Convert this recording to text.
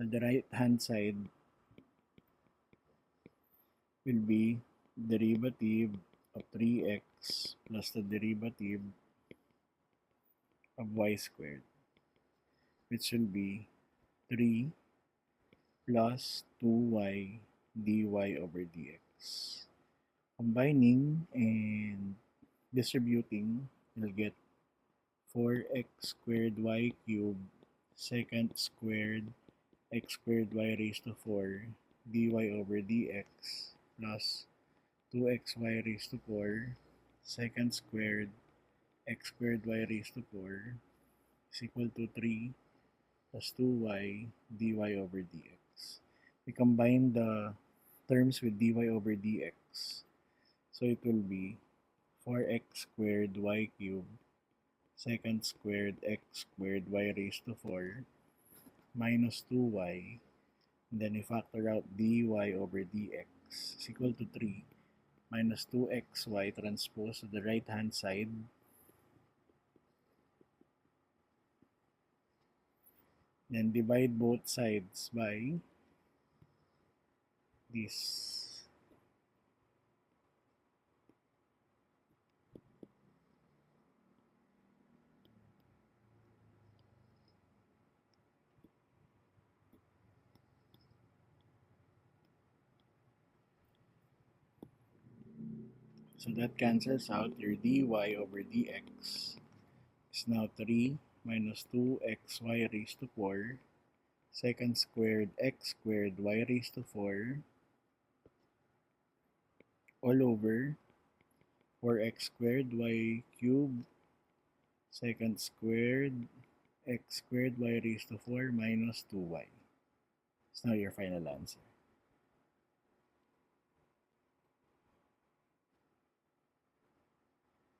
On the right hand side will be derivative of 3x plus the derivative of y squared, which will be 3 plus 2y dy over dx. Combining and distributing, you'll get 4x squared y cubed secant squared x squared y raised to 4 dy over dx plus 2xy raised to 4 secant squared x squared y raised to 4 is equal to 3 plus 2y dy over dx. We combine the terms with dy over dx. So it will be 4x squared y cubed secant squared x squared y raised to 4 minus 2y. And then we factor out dy over dx is equal to 3 minus 2xy transpose to the right hand side. Then divide both sides by this. So that cancels out. Your dy over dx is now 3 minus 2xy raised to 4 secant squared x squared y raised to 4 all over 4x squared y cubed secant squared x squared y raised to 4 minus 2y. It's now your final answer.